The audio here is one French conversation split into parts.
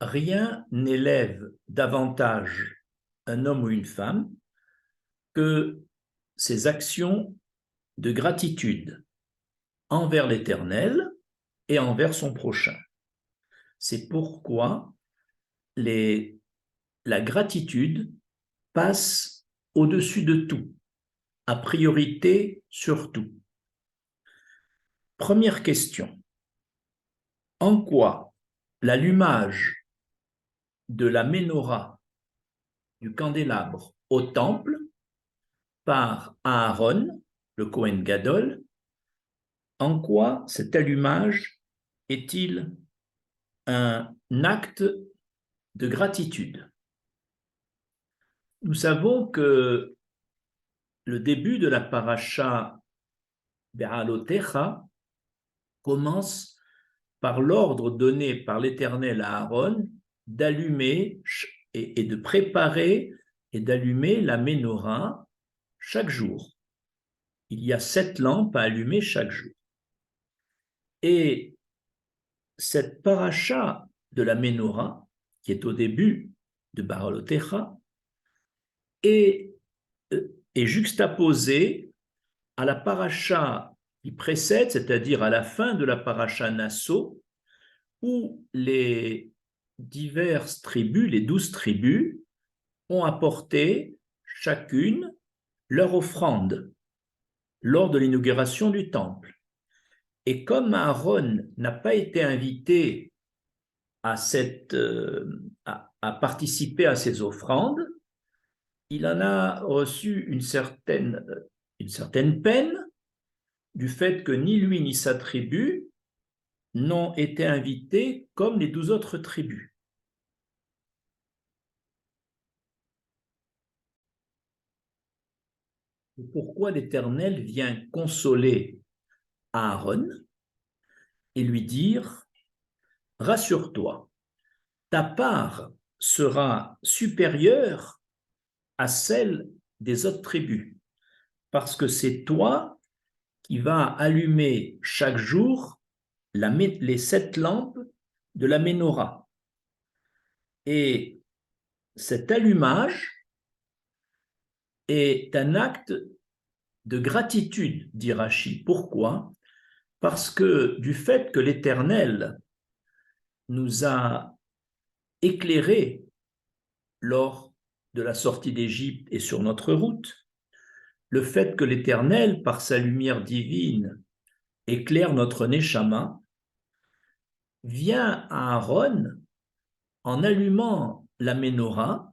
Rien n'élève davantage un homme ou une femme que ses actions de gratitude envers l'Éternel et envers son prochain. C'est pourquoi la gratitude passe au-dessus de tout, à priorité sur tout. Première question. En quoi l'allumage de la menorah du candélabre au temple par Aaron, le Kohen Gadol, en quoi cet allumage est-il un acte de gratitude? Nous savons que le début de la paracha Be'alotecha commence par l'ordre donné par l'Éternel à Aaron d'allumer et de préparer et d'allumer la menorah chaque jour. Il y a 7 lampes à allumer chaque jour. Et cette paracha de la menorah, qui est au début de Be'alotecha, est juxtaposée à la paracha qui précède, c'est-à-dire à la fin de la paracha Nasso, où les diverses tribus, les 12 tribus, ont apporté chacune leur offrande lors de l'inauguration du temple. Et comme Aaron n'a pas été invité à participer à ces offrandes, il en a reçu une certaine peine du fait que ni lui ni sa tribu n'ont été invités comme les 12 autres tribus. Pourquoi l'Éternel vient consoler Aaron et lui dire « Rassure-toi, ta part sera supérieure à celle des autres tribus, parce que c'est toi qui vas allumer chaque jour les 7 lampes de la menorah. Et cet allumage est un acte de gratitude, dit Rachi. Pourquoi? Parce que du fait que l'Éternel nous a éclairés lors de la sortie d'Égypte et sur notre route, le fait que l'Éternel, par sa lumière divine, éclaire notre Neshama, vient à Aaron, en allumant la menorah,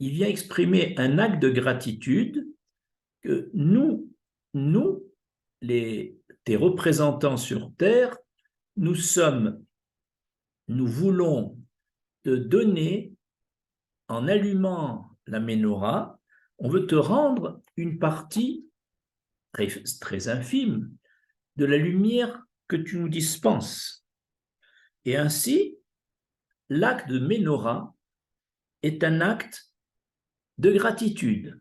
il vient exprimer un acte de gratitude que nous, tes représentants sur terre, nous voulons te donner, en allumant la menorah, on veut te rendre une partie très, très infime de la lumière que tu nous dispenses. Et ainsi, l'acte de menorah est un acte de gratitude.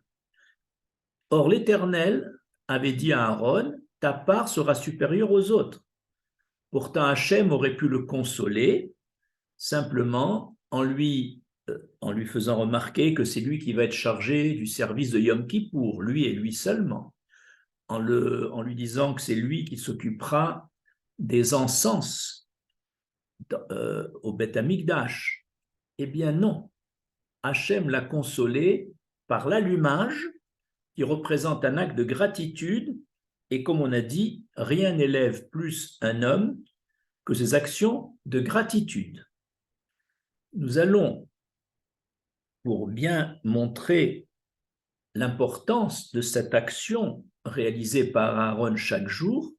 Or, l'Éternel avait dit à Aaron, ta part sera supérieure aux autres. Pourtant, Hachem aurait pu le consoler simplement en lui faisant remarquer que c'est lui qui va être chargé du service de Yom Kippour, lui et lui seulement, en lui disant que c'est lui qui s'occupera des encens au Beth Amikdash. Eh bien non, Hachem l'a consolé par l'allumage qui représente un acte de gratitude et comme on a dit, rien n'élève plus un homme que ses actions de gratitude. Nous allons, pour bien montrer l'importance de cette action réalisée par Aaron chaque jour,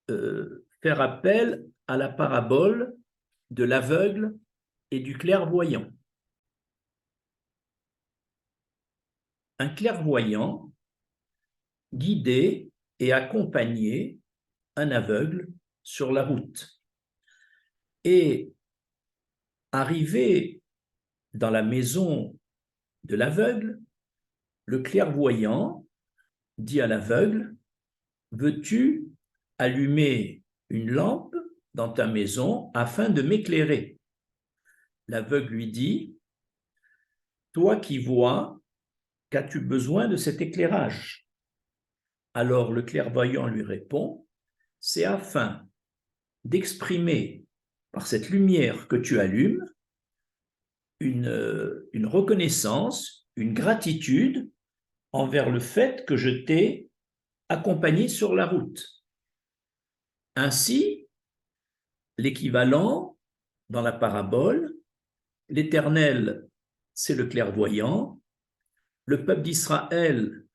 faire appel à la parabole de l'aveugle et du clairvoyant. Un clairvoyant guidait et accompagnait un aveugle sur la route. Et arrivé dans la maison de l'aveugle, le clairvoyant dit à l'aveugle, veux-tu allumer une lampe dans ta maison afin de m'éclairer? l'aveugle lui dit, « Toi qui vois, qu'as-tu besoin de cet éclairage ?» Alors le clairvoyant lui répond, « C'est afin d'exprimer par cette lumière que tu allumes une reconnaissance, une gratitude envers le fait que je t'ai accompagné sur la route. » Ainsi, l'équivalent dans la parabole, l'Éternel, c'est le clairvoyant, le peuple d'Israël,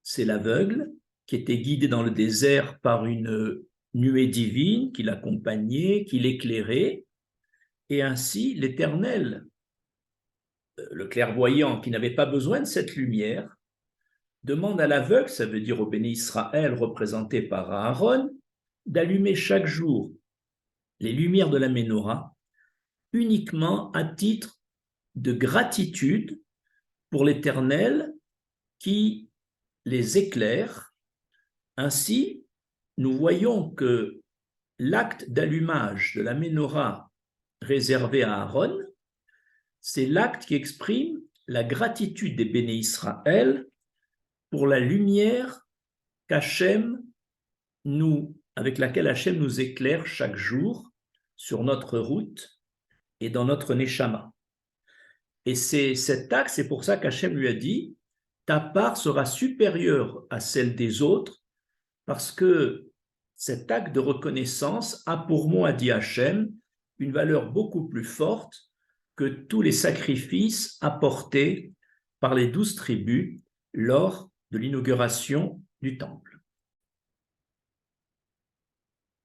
c'est l'aveugle qui était guidé dans le désert par une nuée divine qui l'accompagnait, qui l'éclairait, et ainsi l'Éternel, le clairvoyant qui n'avait pas besoin de cette lumière, demande à l'aveugle, ça veut dire au béni Israël représenté par Aaron, d'allumer chaque jour les lumières de la Ménorah uniquement à titre de gratitude pour l'Éternel qui les éclaire. Ainsi, nous voyons que l'acte d'allumage de la Ménorah réservé à Aaron, c'est l'acte qui exprime la gratitude des béné Israël pour la lumière avec laquelle Hachem nous éclaire chaque jour sur notre route et dans notre neshama. Et c'est cet acte, c'est pour ça qu'Hachem lui a dit, ta part sera supérieure à celle des autres, parce que cet acte de reconnaissance a pour moi, dit Hachem, une valeur beaucoup plus forte que tous les sacrifices apportés par les 12 tribus lors de l'inauguration du temple.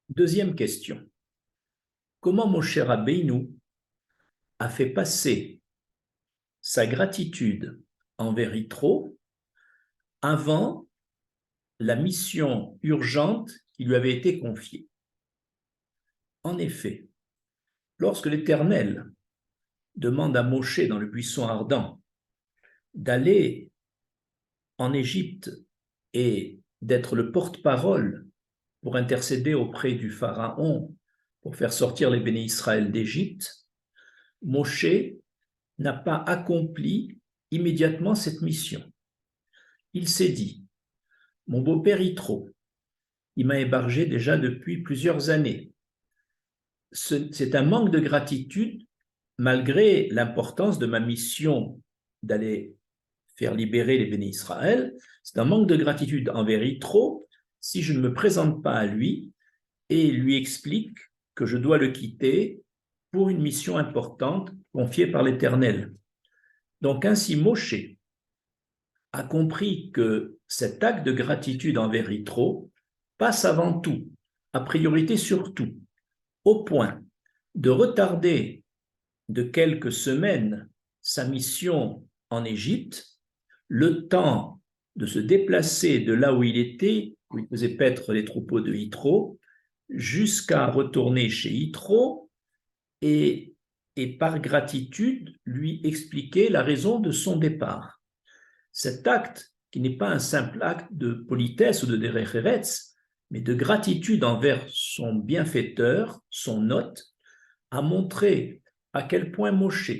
Deuxième question. Comment Moshe Rabbeinu a fait passer sa gratitude envers Yitro avant la mission urgente qui lui avait été confiée? En effet, lorsque l'Éternel demande à Moshe dans le buisson ardent d'aller en Égypte et d'être le porte-parole pour intercéder auprès du Pharaon pour faire sortir les béné Israël d'Égypte, Moshe n'a pas accompli immédiatement cette mission. Il s'est dit, mon beau-père Yitro, il m'a hébergé déjà depuis plusieurs années. C'est un manque de gratitude malgré l'importance de ma mission d'aller faire libérer les béné Israël. C'est un manque de gratitude envers Yitro si je ne me présente pas à lui et lui explique que je dois le quitter pour une mission importante confiée par l'Éternel. Donc ainsi, Moshe a compris que cet acte de gratitude envers Yitro passe avant tout, à priorité sur tout, au point de retarder de quelques semaines sa mission en Égypte, le temps de se déplacer de là où il était, où il faisait paître les troupeaux de Yitro, jusqu'à retourner chez Yitro et par gratitude lui expliquer la raison de son départ. Cet acte, qui n'est pas un simple acte de politesse ou de derech eretz, mais de gratitude envers son bienfaiteur, son hôte, a montré à quel point Moshe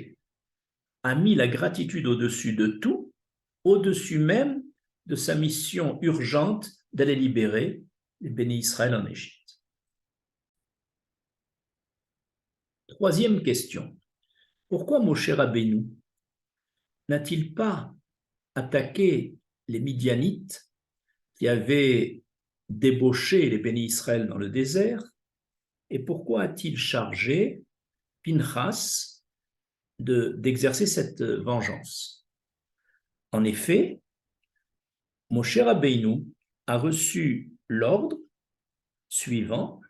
a mis la gratitude au-dessus de tout, au-dessus même de sa mission urgente d'aller libérer les béné Israël en Égypte. Troisième question. Pourquoi Moshe Rabbeinu n'a-t-il pas attaqué les Midianites qui avaient débauché les béné Israël dans le désert, et pourquoi a-t-il chargé Pinchas d'exercer cette vengeance? En effet, Moshe Rabbeinu a reçu l'ordre suivant: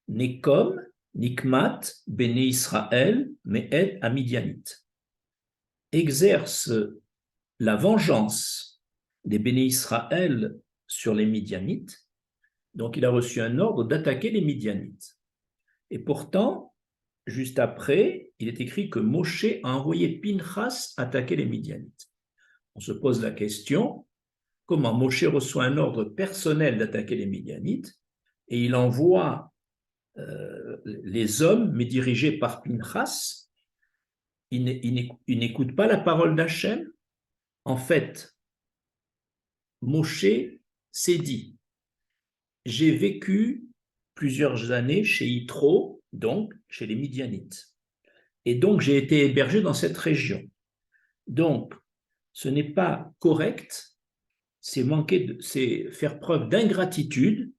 Nekom, Nikmat, béné Israël, Me'ed Amidianite. Exerce la vengeance des béné Israël sur les Midianites. Donc il a reçu un ordre d'attaquer les Midianites. Et pourtant, juste après, il est écrit que Moshe a envoyé Pinchas attaquer les Midianites. On se pose la question, comment Moshe reçoit un ordre personnel d'attaquer les Midianites et il envoie les hommes, mais dirigés par Pinchas, il n'écoute pas la parole d'Hachem. En fait, Moshe s'est dit, j'ai vécu plusieurs années chez Yitro, donc chez les Midianites. Et donc, j'ai été hébergé dans cette région. Donc, ce n'est pas correct, c'est faire preuve d'ingratitude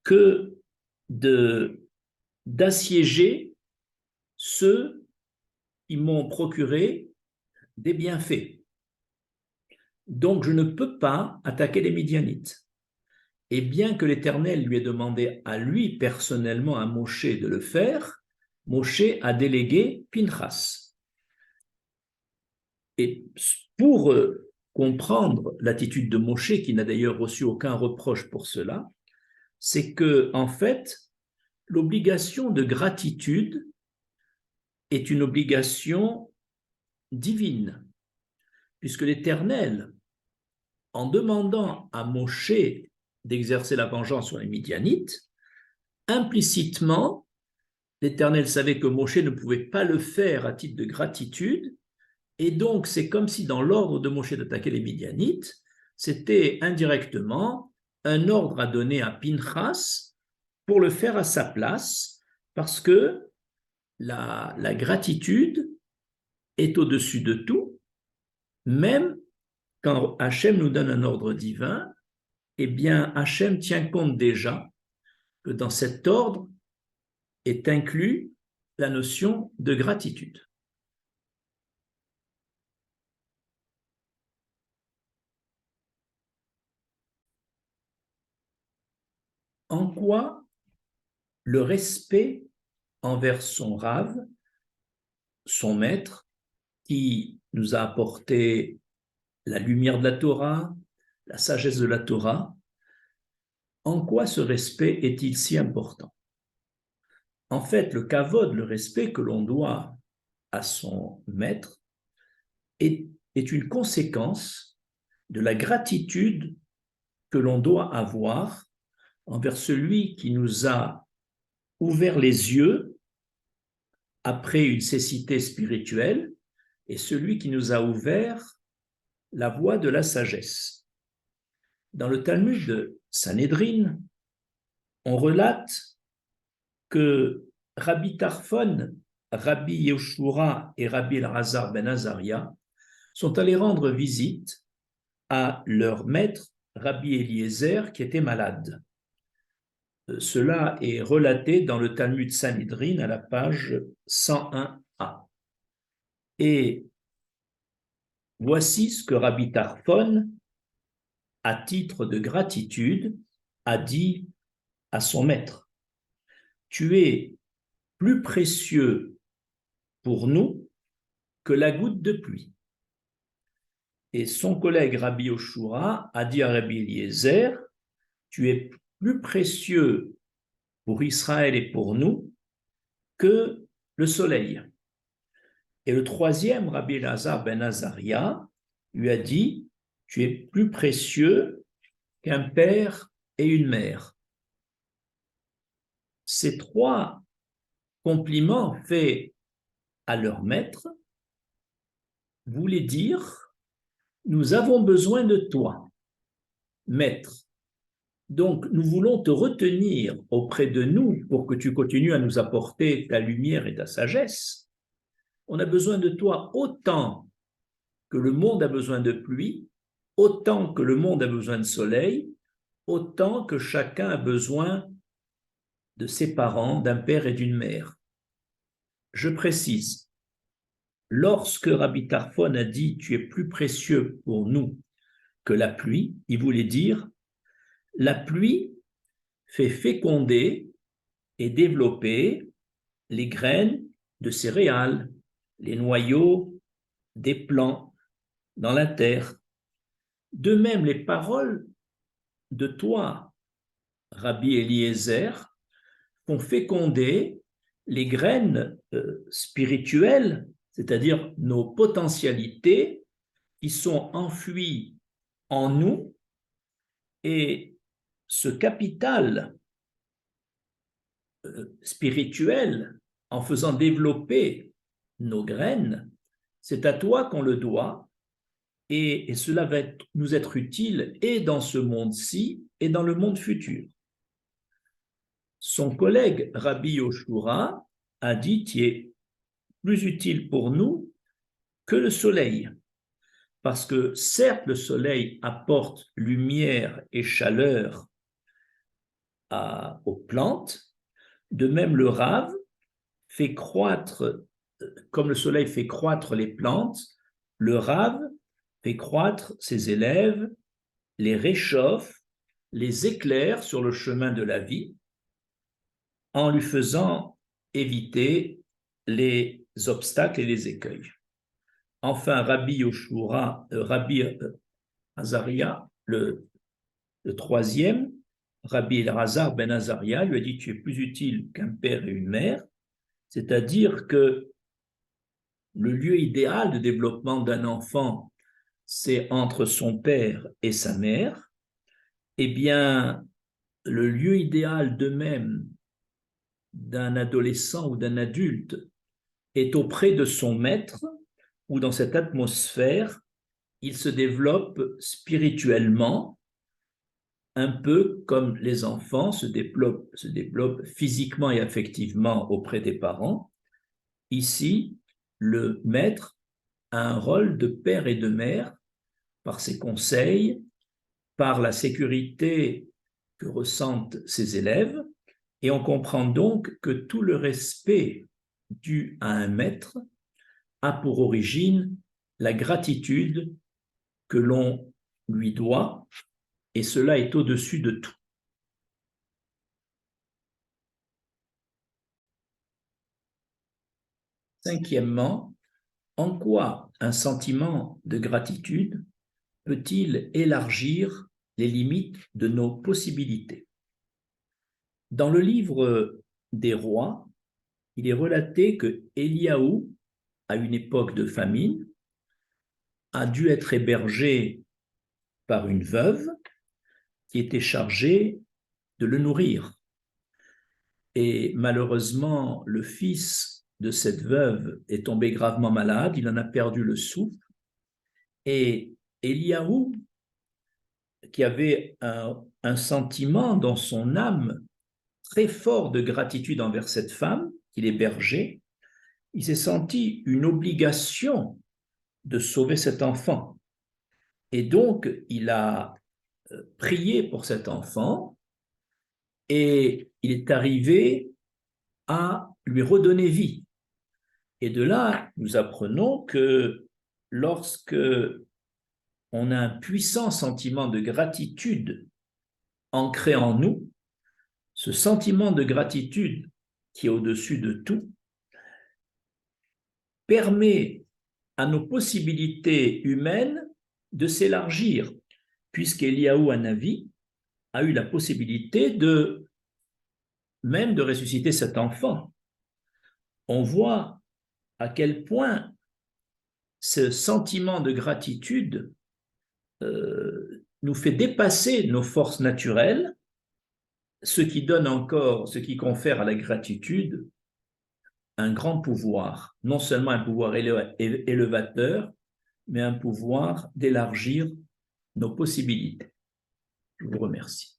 que d'assiéger ceux qui m'ont procuré des bienfaits. Donc, je ne peux pas attaquer les Midianites. Et bien que l'Éternel lui ait demandé à lui personnellement, à Moshe, de le faire, Moshe a délégué Pinchas. Et pour comprendre l'attitude de Moshe, qui n'a d'ailleurs reçu aucun reproche pour cela, c'est que, en fait, l'obligation de gratitude est une obligation divine, puisque l'Éternel, en demandant à Moshe d'exercer la vengeance sur les Midianites, implicitement, l'Éternel savait que Moshe ne pouvait pas le faire à titre de gratitude, et donc c'est comme si dans l'ordre de Moshe d'attaquer les Midianites, c'était indirectement un ordre à donner à Pinchas pour le faire à sa place, parce que la gratitude est au-dessus de tout, même quand Hachem nous donne un ordre divin, eh bien Hachem tient compte déjà que dans cet ordre est inclus la notion de gratitude. En quoi le respect envers son rave, son maître, qui nous a apporté la lumière de la Torah, la sagesse de la Torah, en quoi ce respect est-il si important? En fait, le kavod, le respect que l'on doit à son maître, est une conséquence de la gratitude que l'on doit avoir envers celui qui nous a ouvert les yeux après une cécité spirituelle et celui qui nous a ouvert la voie de la sagesse. Dans le Talmud de Sanhédrin, on relate que Rabbi Tarfon, Rabbi Yehoshua et Rabbi Elazar ben Azaria sont allés rendre visite à leur maître, Rabbi Eliezer, qui était malade. Cela est relaté dans le Talmud Sanhédrin à la page 101a. Et voici ce que Rabbi Tarfon, à titre de gratitude, a dit à son maître. Tu es plus précieux pour nous que la goutte de pluie. Et son collègue Rabbi Yoshua a dit à Rabbi Eliezer, tu es plus précieux pour Israël et pour nous que le soleil. Et le troisième, Rabbi Elazar ben Azaria, lui a dit, tu es plus précieux qu'un père et une mère. Ces trois compliments faits à leur maître voulaient dire, nous avons besoin de toi, maître. Donc, nous voulons te retenir auprès de nous pour que tu continues à nous apporter ta lumière et ta sagesse. On a besoin de toi autant que le monde a besoin de pluie, autant que le monde a besoin de soleil, autant que chacun a besoin de ses parents, d'un père et d'une mère. Je précise, lorsque Rabbi Tarfon a dit « tu es plus précieux pour nous que la pluie », il voulait dire « la pluie fait féconder et développer les graines de céréales, les noyaux des plants dans la terre. De même, les paroles de toi, Rabbi Eliezer, font féconder les graines spirituelles, c'est-à-dire nos potentialités qui sont enfouies en nous, et ce capital spirituel, en faisant développer nos graines, C'est à toi qu'on le doit et cela va nous être utile et dans ce monde-ci et dans le monde futur. Son collègue Rabbi Yoshua a dit qu'il est plus utile pour nous que le soleil. Parce que certes, le soleil apporte lumière et chaleur aux plantes, de même le rave fait croître, comme le soleil fait croître les plantes, le rave fait croître ses élèves, les réchauffe, les éclaire sur le chemin de la vie, en lui faisant éviter les obstacles et les écueils. Enfin, Rabbi Azaria, le troisième, Rabbi Elazar ben Azaria, lui a dit: tu es plus utile qu'un père et une mère, c'est-à-dire que le lieu idéal de développement d'un enfant, c'est entre son père et sa mère. Eh bien, le lieu idéal de même d'un adolescent ou d'un adulte est auprès de son maître, où dans cette atmosphère, il se développe spirituellement, un peu comme les enfants se développent physiquement et affectivement auprès des parents. Ici, le maître a un rôle de père et de mère par ses conseils, par la sécurité que ressentent ses élèves, et on comprend donc que tout le respect dû à un maître a pour origine la gratitude que l'on lui doit, et cela est au-dessus de tout. Cinquièmement, en quoi un sentiment de gratitude peut-il élargir les limites de nos possibilités? Dans le livre des rois, il est relaté que Éliaou, à une époque de famine, a dû être hébergé par une veuve qui était chargée de le nourrir. Et malheureusement, le fils de cette veuve est tombé gravement malade, il en a perdu le souffle. Et Éliaou, qui avait un sentiment dans son âme très fort de gratitude envers cette femme qu'il hébergeait, il s'est senti une obligation de sauver cet enfant. Et donc, il a prié pour cet enfant et il est arrivé à lui redonner vie. Et de là, nous apprenons que lorsque on a un puissant sentiment de gratitude ancré en nous, ce sentiment de gratitude qui est au-dessus de tout permet à nos possibilités humaines de s'élargir, puisqu'Eliaou Hanavi a eu la possibilité de même de ressusciter cet enfant. On voit à quel point ce sentiment de gratitude nous fait dépasser nos forces naturelles, ce qui confère à la gratitude un grand pouvoir, non seulement un pouvoir élevateur, mais un pouvoir d'élargir nos possibilités. Je vous remercie.